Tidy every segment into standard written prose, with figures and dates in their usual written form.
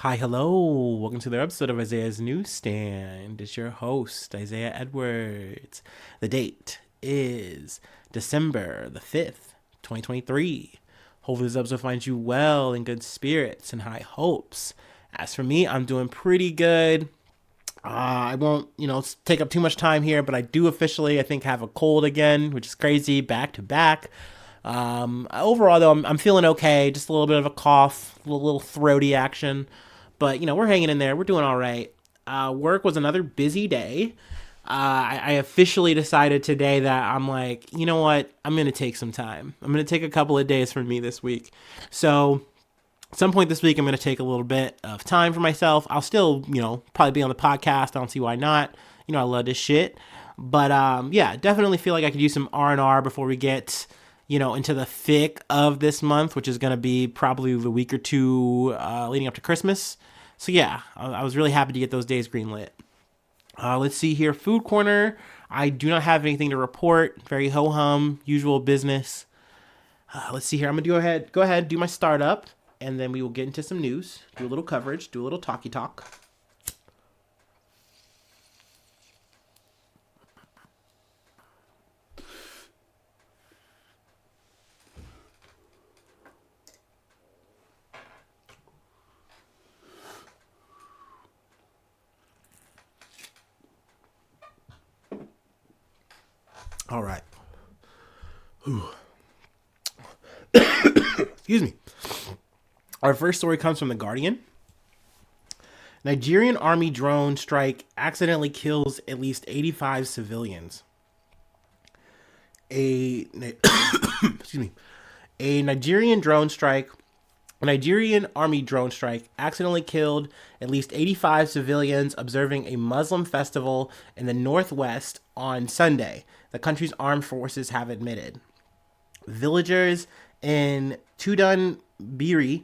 Hi, hello. Welcome to the episode of Isaiah's Newsstand. It's your host, Isaiah Edwards. The date is December the 5th, 2023. Hopefully this episode finds you well, in good spirits, and high hopes. As for me, I'm doing pretty good. I won't, take up too much time here, but I do officially, I think, have a cold again, which is crazy, back to back. Overall, though, I'm feeling okay. Just a little bit of a cough, a little throaty action. But, we're hanging in there. We're doing all right. Work was another busy day. I officially decided today that I'm like, you know what? I'm going to take some time. I'm going to take a couple of days for me this week. So at some point this week, I'm going to take a little bit of time for myself. I'll still, probably be on the podcast. I don't see why not. I love this shit. But yeah, definitely feel like I could use some R&R before we get into the thick of this month, which is going to be probably the week or two leading up to Christmas. So yeah, I was really happy to get those days greenlit. Let's see here. Food corner. I do not have anything to report. Very ho-hum, usual business. Let's see here. I'm going to go ahead, do my startup, and then we will get into some news, do a little coverage, do a little talky talk. All right. Excuse me. Our first story comes from The Guardian. Nigerian army drone strike accidentally kills at least 85 civilians. Excuse me. A Nigerian army drone strike accidentally killed at least 85 civilians observing a Muslim festival in the northwest on Sunday, the country's armed forces have admitted. Villagers in Tudunbiri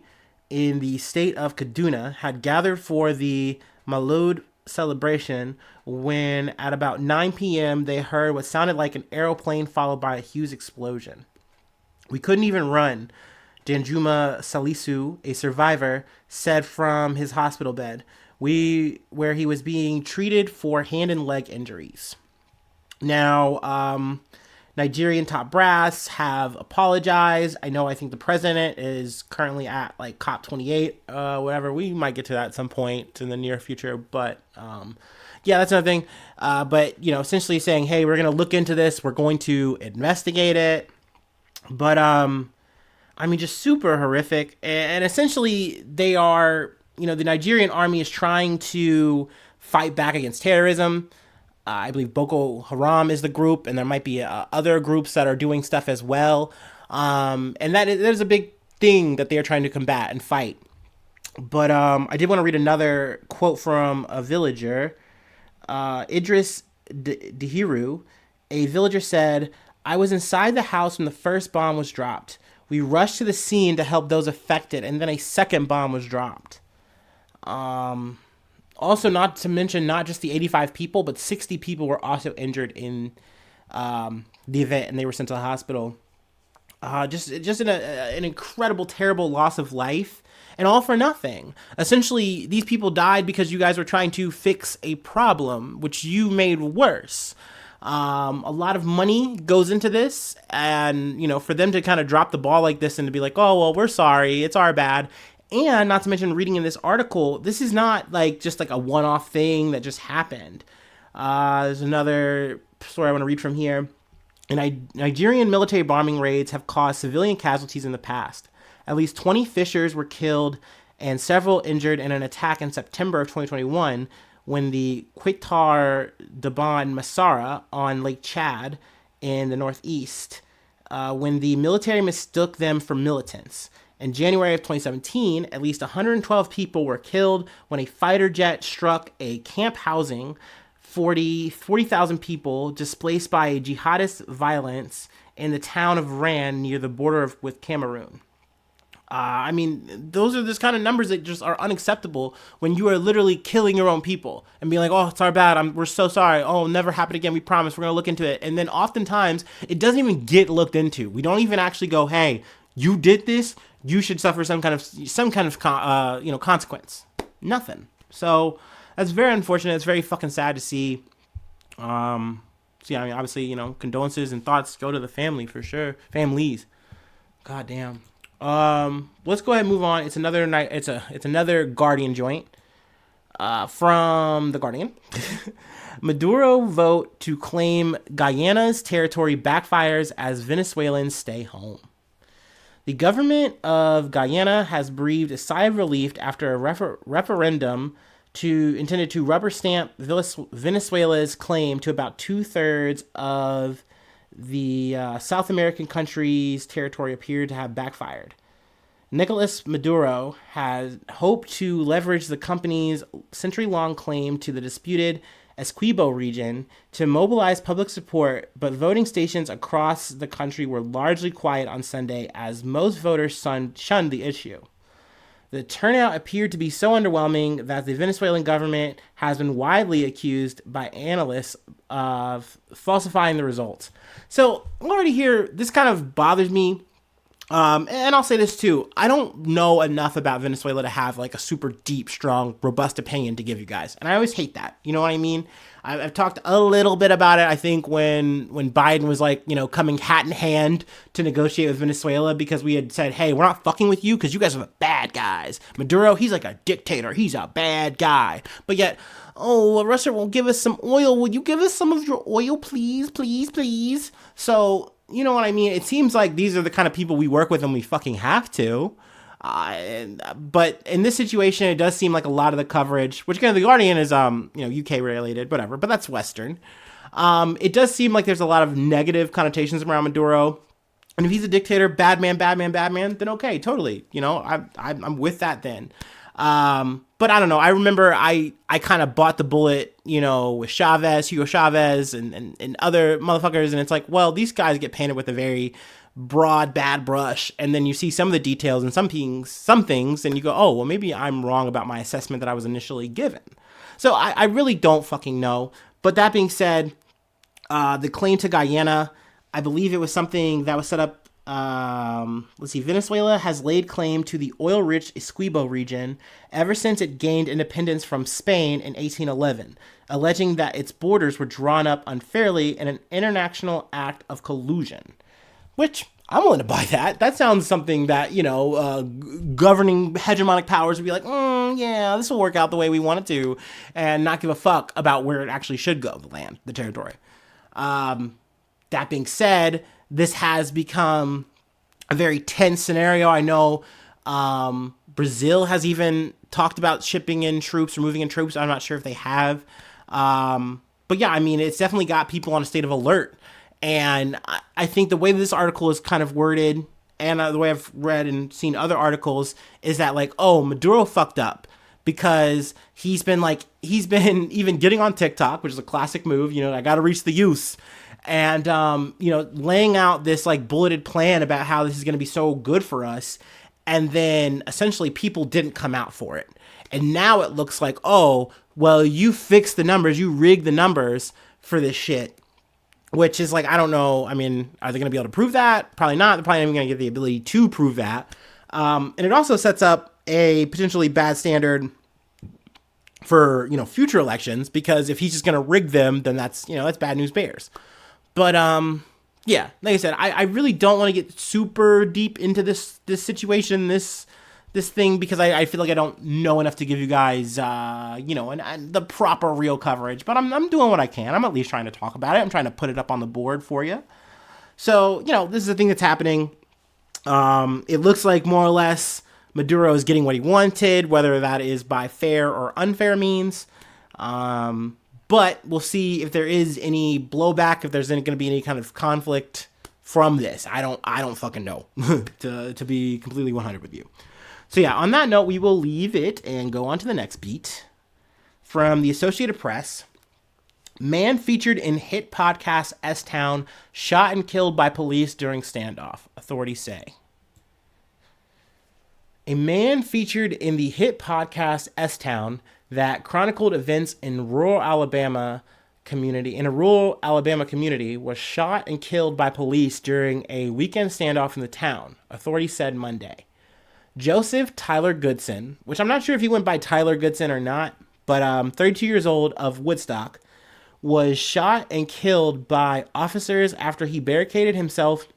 in the state of Kaduna had gathered for the Maulud celebration when at about 9 p.m. they heard what sounded like an aeroplane followed by a huge explosion. We couldn't even run, Danjuma Salisu, a survivor, said from his hospital bed, where he was being treated for hand and leg injuries. Now, Nigerian top brass have apologized. I think the president is currently at like COP28, whatever. We might get to that at some point in the near future, but yeah, that's another thing. But essentially saying, hey, we're gonna look into this. We're going to investigate it. But just super horrific. And essentially, they are, the Nigerian army is trying to fight back against terrorism. I believe Boko Haram is the group, and there might be other groups that are doing stuff as well. And there's a big thing that they are trying to combat and fight. But I did want to read another quote from a villager. Idris Dahiru, a villager said, "I was inside the house when the first bomb was dropped. We rushed to the scene to help those affected, and then a second bomb was dropped." Also, not to mention, not just the 85 people, but 60 people were also injured in the event, and they were sent to the hospital. Just an incredible, terrible loss of life, and all for nothing. Essentially, these people died because you guys were trying to fix a problem, which you made worse. A lot of money goes into this, and for them to kind of drop the ball like this and to be like, oh well, we're sorry, it's our bad. And not to mention, reading in this article, this is not just a one-off thing that just happened. There's another story I want to read from here. Nigerian military bombing raids have caused civilian casualties in the past. At least 20 fishers were killed and several injured in an attack in September of 2021 when the Quitar Daban Masara on Lake Chad in the northeast, when the military mistook them for militants. In January of 2017, at least 112 people were killed when a fighter jet struck a camp housing 40,000 people displaced by jihadist violence in the town of Ran near the border with Cameroon. Those are this kind of numbers that just are unacceptable when you are literally killing your own people and being like, oh, it's our bad. We're so sorry. Oh, it'll never happen again. We promise we're going to look into it. And then oftentimes it doesn't even get looked into. We don't even actually go, hey, you did this. You should suffer some kind of consequence. Nothing. So that's very unfortunate. It's very fucking sad to see. So yeah, I mean, obviously, condolences and thoughts go to the family for sure. Families. God damn. Let's go ahead and move on. It's another night. It's another Guardian joint. From the Guardian. Maduro vote to claim Guyana's territory backfires as Venezuelans stay home. The government of Guyana has breathed a sigh of relief after a referendum intended to rubber stamp Venezuela's claim to about 2/3 of the South American country's territory appeared to have backfired. Nicolas Maduro has hoped to leverage the company's century-long claim to the disputed Essequibo region to mobilize public support, but voting stations across the country were largely quiet on Sunday as most voters shunned the issue. The turnout appeared to be so underwhelming that the Venezuelan government has been widely accused by analysts of falsifying the results. So already here, this kind of bothers me. And I'll say this too. I don't know enough about Venezuela to have like a super deep, strong, robust opinion to give you guys. And I always hate that. You know what I mean? I've talked a little bit about it, I think, when Biden was like, coming hat in hand to negotiate with Venezuela because we had said, hey, we're not fucking with you because you guys are the bad guys. Maduro, he's like a dictator. He's a bad guy. But yet, oh, Russia won't give us some oil. Will you give us some of your oil, please, please, please? So, you know what I mean? It seems like these are the kind of people we work with and we fucking have to. But in this situation, it does seem like a lot of the coverage, which again, The Guardian is, UK related, whatever, but that's Western. It does seem like there's a lot of negative connotations around Maduro. And if he's a dictator, bad man, then okay, totally. I'm with that then. But I don't know. I remember I kind of bought the bullet, with Hugo Chavez and other motherfuckers. And it's like, well, these guys get painted with a very broad, bad brush. And then you see some of the details and some things, and you go, oh, well, maybe I'm wrong about my assessment that I was initially given. So I really don't fucking know. But that being said, the claim to Guyana, I believe it was something that was set up. Venezuela has laid claim to the oil-rich Essequibo region ever since it gained independence from Spain in 1811, alleging that its borders were drawn up unfairly in an international act of collusion. Which, I'm willing to buy that. That sounds something that, governing hegemonic powers would be like, yeah, this will work out the way we want it to, and not give a fuck about where it actually should go, the land, the territory. That being said, this has become a very tense scenario. I know Brazil has even talked about shipping in troops or moving in troops. I'm not sure if they have. But yeah, I mean, it's definitely got people on a state of alert. And I think the way this article is kind of worded, and the way I've read and seen other articles, is that like, oh, Maduro fucked up. Because he's been even getting on TikTok, which is a classic move. I got to reach the youth. And, laying out this like bulleted plan about how this is going to be so good for us. And then essentially people didn't come out for it. And now it looks like, oh, well, you fixed the numbers. You rigged the numbers for this shit. Which is like, I don't know. I mean, are they going to be able to prove that? Probably not. They're probably not even going to get the ability to prove that. And it also sets up a potentially bad standard for, future elections. Because if he's just going to rig them, then that's bad news bears. But, yeah, like I said, I really don't want to get super deep into this situation, this thing, because I feel like I don't know enough to give you guys, and the proper real coverage. But I'm doing what I can. I'm at least trying to talk about it. I'm trying to put it up on the board for you. So, this is the thing that's happening. It looks like more or less Maduro is getting what he wanted, whether that is by fair or unfair means. But we'll see if there is any blowback, if there's going to be any kind of conflict from this. I don't fucking know, to be completely 100 with you. So yeah, on that note, we will leave it and go on to the next beat. From the Associated Press, man featured in hit podcast S-Town shot and killed by police during standoff, authorities say. A man featured in the hit podcast S-Town that chronicled events in a rural Alabama community was shot and killed by police during a weekend standoff in the town, authorities said Monday. Joseph Tyler Goodson, which I'm not sure if he went by Tyler Goodson or not, but 32 years old, of Woodstock, was shot and killed by officers after he barricaded himself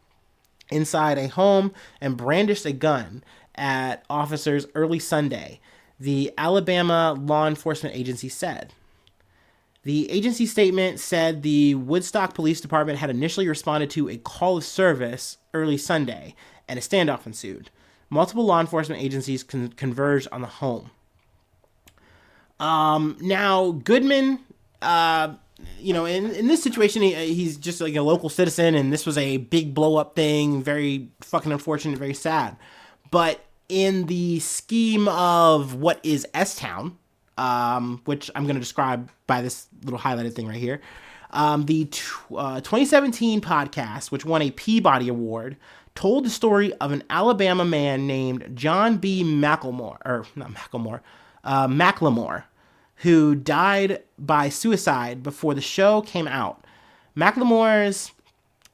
inside a home and brandished a gun at officers early Sunday, the Alabama Law Enforcement Agency said. The agency statement said the Woodstock Police Department had initially responded to a call of service early Sunday, and a standoff ensued. Multiple law enforcement agencies converged on the home. Now, Goodman, in this situation, he's just like a local citizen, and this was a big blow up thing. Very fucking unfortunate, very sad. But in the scheme of what is S-Town, which I'm going to describe by this little highlighted thing right here, the 2017 podcast, which won a Peabody Award, told the story of an Alabama man named John B. McLemore, who died by suicide before the show came out. McLemore's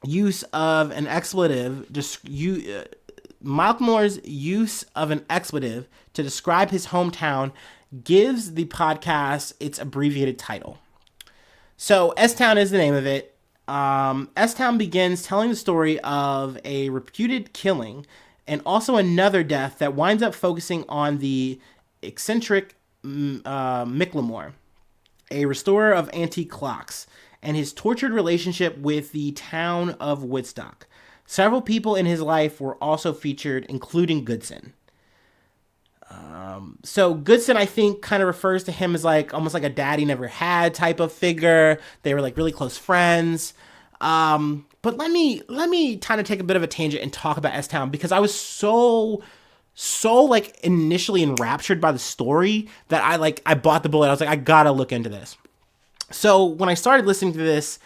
use of an expletive to describe his hometown gives the podcast its abbreviated title. So S-Town is the name of it. S-Town begins telling the story of a reputed killing and also another death that winds up focusing on the eccentric McLemore, a restorer of antique clocks, and his tortured relationship with the town of Woodstock. Several people in his life were also featured, including Goodson. So Goodson, I think, kind of refers to him as like almost like a dad he never had type of figure. They were like really close friends. But let me kind of take a bit of a tangent and talk about S-Town, because I was so like initially enraptured by the story that I bought the bullet. I was like, I gotta look into this. So when I started listening to this,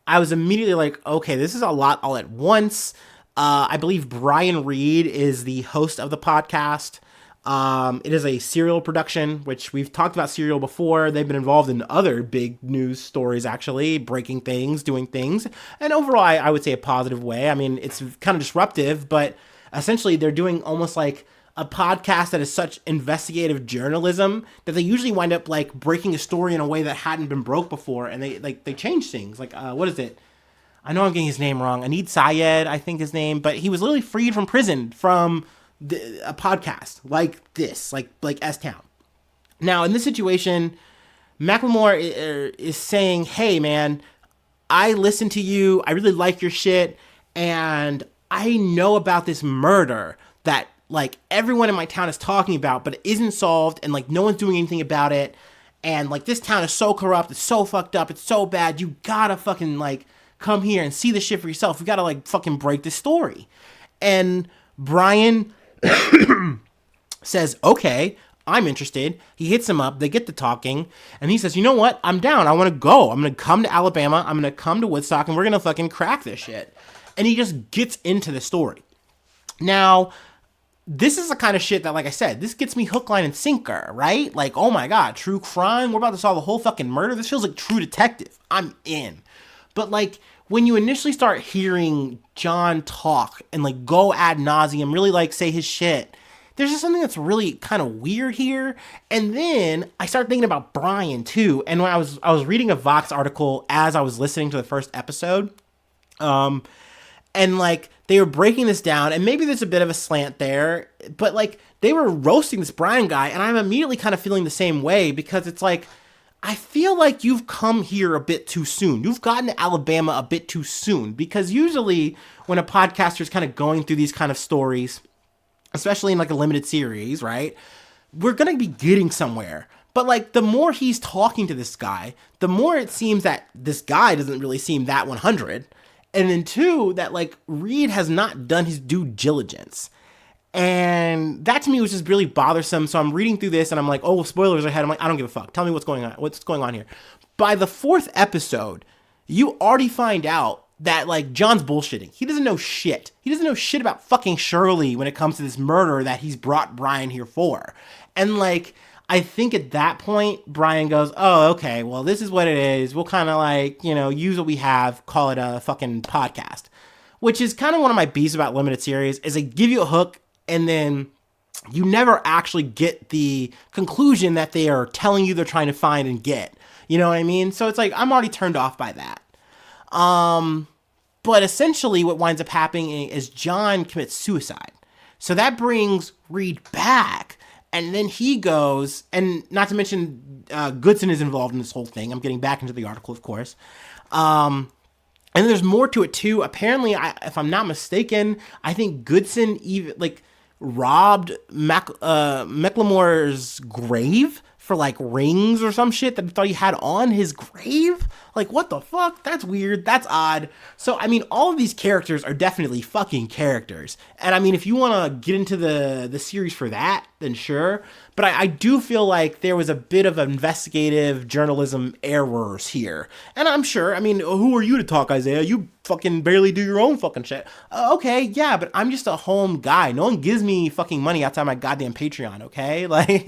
I was immediately like, okay, this is a lot all at once. I believe Brian Reed is the host of the podcast. It is a Serial production, which we've talked about Serial before. They've been involved in other big news stories, actually, breaking things, doing things. And overall, I would say a positive way. I mean, it's kind of disruptive, but essentially they're doing almost like a podcast that is such investigative journalism that they usually wind up like breaking a story in a way that hadn't been broke before. And they change things. Like, what is it? I know I'm getting his name wrong. Anid Syed, I think his name, but he was literally freed from prison from a podcast like this, like S-Town. Now, in this situation, Macklemore is saying, hey, man, I listen to you. I really like your shit. And I know about this murder that like everyone in my town is talking about, but it isn't solved. And like no one's doing anything about it. And like this town is so corrupt. It's so fucked up. It's so bad. You gotta fucking like come here and see the shit for yourself. You gotta like fucking break this story. And Brian says, okay, I'm interested. He hits him up. They get to talking. And he says, you know what? I'm down. I want to go. I'm going to come to Alabama. I'm going to come to Woodstock. And we're going to fucking crack this shit. And he just gets into the story. Now, this is the kind of shit that, like I said, this gets me hook, line, and sinker, right? Like, oh my God, true crime. We're about to solve a whole fucking murder. This feels like True Detective. I'm in. But like, when you initially start hearing John talk and like go ad nauseum, really like say his shit, there's just something that's really kind of weird here. And then I start thinking about Brian too. And when I was reading a Vox article as I was listening to the first episode, and like they were breaking this down, and maybe there's a bit of a slant there, but like they were roasting this Brian guy, and I'm immediately kind of feeling the same way, because it's like, I feel like you've come here a bit too soon. You've gotten to Alabama a bit too soon, because usually when a podcaster is kind of going through these kind of stories, especially in like a limited series, right, we're going to be getting somewhere. But like the more he's talking to this guy, the more it seems that this guy doesn't really seem that 100. And then two, that like Reed has not done his due diligence. And that to me was just really bothersome. So I'm reading through this and I'm like, oh, spoilers ahead. I'm like, I don't give a fuck. Tell me what's going on. What's going on here? By the fourth episode, you already find out that like John's bullshitting. He doesn't know shit. He doesn't know shit about fucking Shirley when it comes to this murder that he's brought Brian here for. And like, I think at that point, Brian goes, oh, okay, well, this is what it is. We'll kind of like, use what we have, call it a fucking podcast. Which is kind of one of my beefs about limited series, is they give you a hook, and then you never actually get the conclusion that they are telling you they're trying to find and get. You know what I mean? So it's like, I'm already turned off by that. But essentially what winds up happening is John commits suicide. So that brings Reed back. And then he goes, and not to mention Goodson is involved in this whole thing. I'm getting back into the article, of course. And there's more to it too. Apparently, if I'm not mistaken, I think Goodson even like robbed Macklemore's grave for like rings or some shit that he thought he had on his grave. Like, what the fuck? That's weird. That's odd. So, I mean, all of these characters are definitely fucking characters. And I mean, if you want to get into the series for that, then sure. But I do feel like there was a bit of investigative journalism errors here. And I'm sure, I mean, who are you to talk, Isaiah? You fucking barely do your own fucking shit. Okay, yeah, but I'm just a home guy. No one gives me fucking money outside my goddamn Patreon, okay? Like,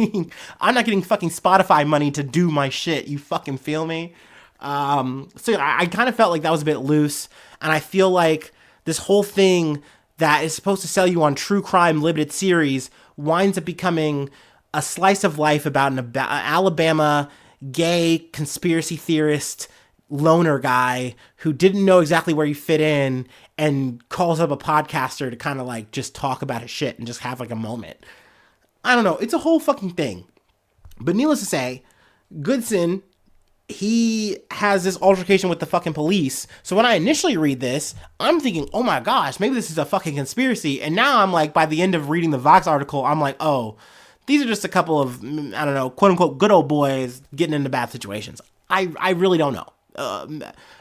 I'm not getting fucking Spotify money to do my shit. You fucking feel me? So I kind of felt like that was a bit loose, and I feel like this whole thing that is supposed to sell you on true crime limited series winds up becoming a slice of life about an Alabama gay conspiracy theorist loner guy who didn't know exactly where he fit in and calls up a podcaster to kind of like just talk about his shit and just have like a moment. I don't know. It's a whole fucking thing. But needless to say, Goodson, he has this altercation with the fucking police. So when I initially read this, I'm thinking, oh my gosh, maybe this is a fucking conspiracy. And now I'm like, by the end of reading the Vox article, I'm like, oh, these are just a couple of, I don't know, quote unquote, good old boys getting into bad situations. I really don't know.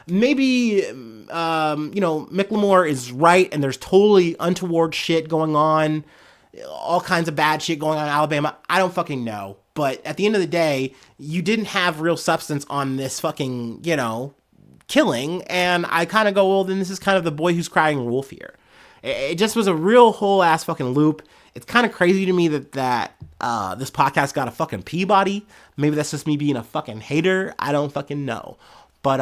Maybe, Macklemore is right and there's totally untoward shit going on. All kinds of bad shit going on in Alabama. I don't fucking know. But at the end of the day, you didn't have real substance on this fucking, killing. And I kind of go, well, then this is kind of the boy who's crying wolf here. It just was a real whole ass fucking loop. It's kind of crazy to me that this podcast got a fucking Peabody. Maybe that's just me being a fucking hater. I don't fucking know. But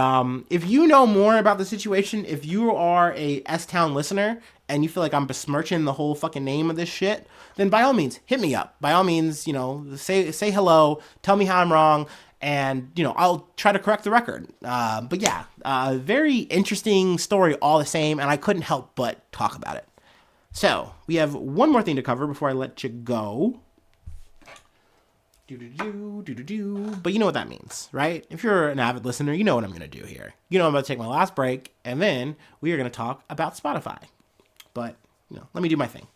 if you know more about the situation, if you are a S-Town listener and you feel like I'm besmirching the whole fucking name of this shit, then by all means, hit me up. By all means, say hello, tell me how I'm wrong, and, I'll try to correct the record. But yeah, very interesting story all the same, and I couldn't help but talk about it. So, we have one more thing to cover before I let you go. But you know what that means, right? If you're an avid listener, you know what I'm going to do here. I'm about to take my last break, and then we are going to talk about Spotify. But, let me do my thing.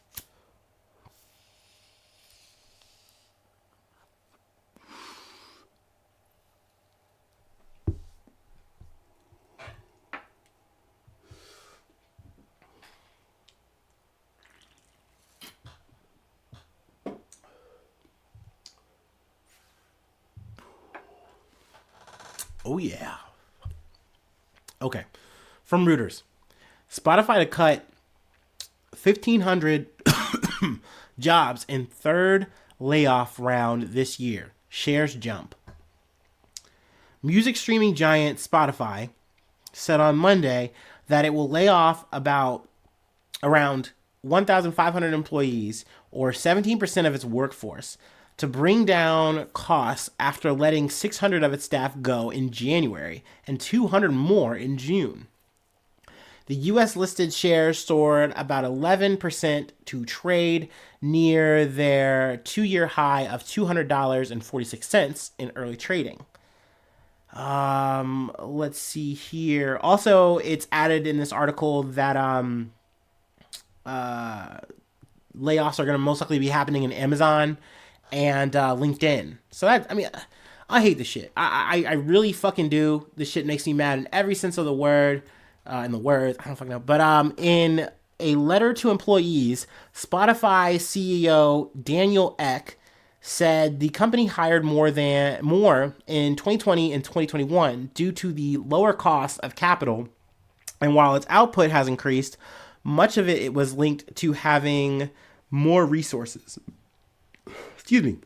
Oh, yeah. Okay. From Reuters. Spotify to cut 1,500 jobs in third layoff round this year. Shares jump. Music streaming giant Spotify said on Monday that it will lay off around 1,500 employees, or 17% of its workforce, to bring down costs after letting 600 of its staff go in January and 200 more in June. The U.S. listed shares soared about 11% to trade near their 2-year high of $200.46 in early trading. Let's see here. Also, it's added in this article that layoffs are going to most likely be happening in Amazon and LinkedIn. So I hate this shit. I really fucking do. This shit makes me mad in every sense of the word. In the words, I don't fucking know. But in a letter to employees, Spotify CEO Daniel Ek said the company hired more in 2020 and 2021 due to the lower cost of capital. And while its output has increased, much of it was linked to having more resources. Excuse me.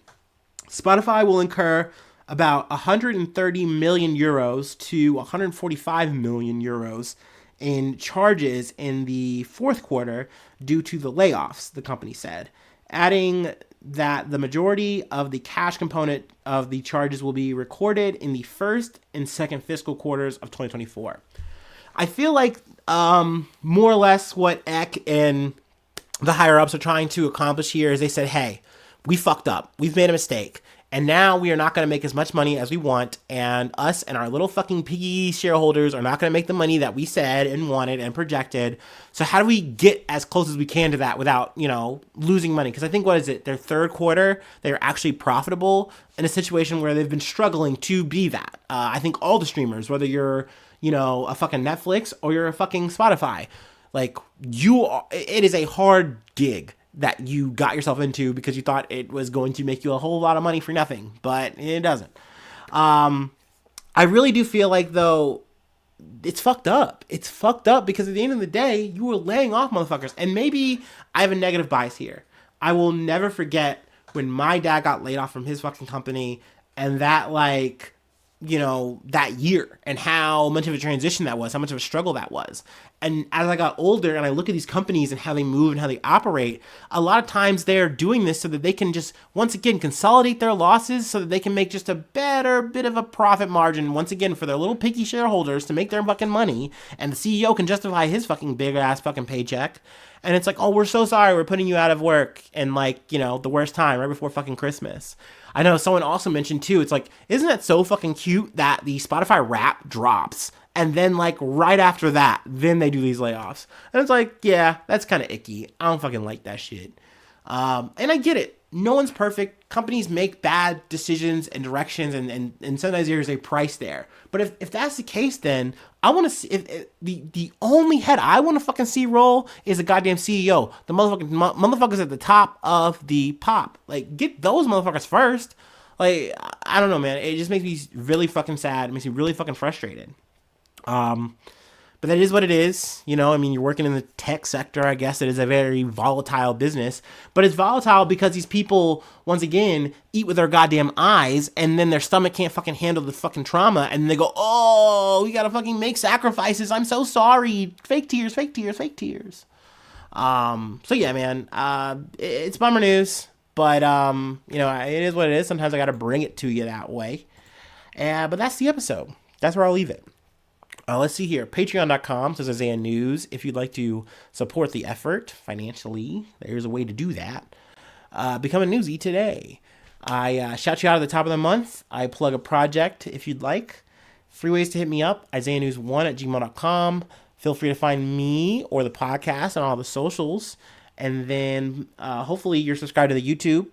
Spotify will incur about 130 million euros to 145 million euros in charges in the fourth quarter due to the layoffs, the company said, adding that the majority of the cash component of the charges will be recorded in the first and second fiscal quarters of 2024. I feel like more or less what Eck and the higher ups are trying to accomplish here is they said, hey, we fucked up. We've made a mistake. And now we are not going to make as much money as we want. And us and our little fucking piggy shareholders are not going to make the money that we said and wanted and projected. So how do we get as close as we can to that without, losing money? Because I think, what is it? Their third quarter, they're actually profitable in a situation where they've been struggling to be that. I think all the streamers, whether you're, a fucking Netflix or you're a fucking Spotify, like it is a hard gig that you got yourself into because you thought it was going to make you a whole lot of money for nothing, but it doesn't. I really do feel like, though, it's fucked up. It's fucked up because at the end of the day, you were laying off motherfuckers. And maybe I have a negative bias here. I will never forget when my dad got laid off from his fucking company, and that, that year, and how much of a transition that was, how much of a struggle that was. And as I got older and I look at these companies and how they move and how they operate, a lot of times they're doing this so that they can just, once again, consolidate their losses so that they can make just a better bit of a profit margin, once again, for their little picky shareholders to make their fucking money. And the CEO can justify his fucking big ass fucking paycheck. And it's like, oh, we're so sorry, we're putting you out of work in the worst time, right before fucking Christmas. I know someone also mentioned too, it's like, isn't that so fucking cute that the Spotify Wrap drops and then right after that, then they do these layoffs? And it's like, yeah, that's kind of icky. I don't fucking like that shit. And I get it. No one's perfect. Companies make bad decisions and directions, and sometimes there's a price there. But if that's the case, then I want to see, if the only head I want to fucking see roll is a goddamn CEO. The motherfuckers at the top of the pop. Get those motherfuckers first. I don't know, man. It just makes me really fucking sad. It makes me really fucking frustrated. But that is what it is. You're working in the tech sector. I guess it is a very volatile business, but it's volatile because these people, once again, eat with their goddamn eyes, and then their stomach can't fucking handle the fucking trauma, and they go, oh, we gotta fucking make sacrifices. I'm so sorry. Fake tears, fake tears, fake tears. So yeah, man, it's bummer news, but, it is what it is. Sometimes I gotta bring it to you that way. But that's the episode. That's where I'll leave it. Let's see here. Patreon.com says Isaiah News. If you'd like to support the effort financially, there's a way to do that. Become a newsie today. I shout you out at the top of the month. I plug a project if you'd like. 3 ways to hit me up. IsaiahNews1@gmail.com. Feel free to find me or the podcast on all the socials. And then hopefully you're subscribed to the YouTube.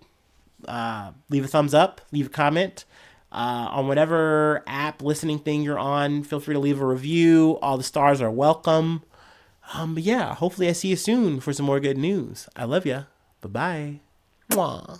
Leave a thumbs up. Leave a comment. On whatever app listening thing you're on, feel free to leave a review. All the stars are welcome. But yeah, hopefully I see you soon for some more good news. I love ya. Bye-bye. Mwah.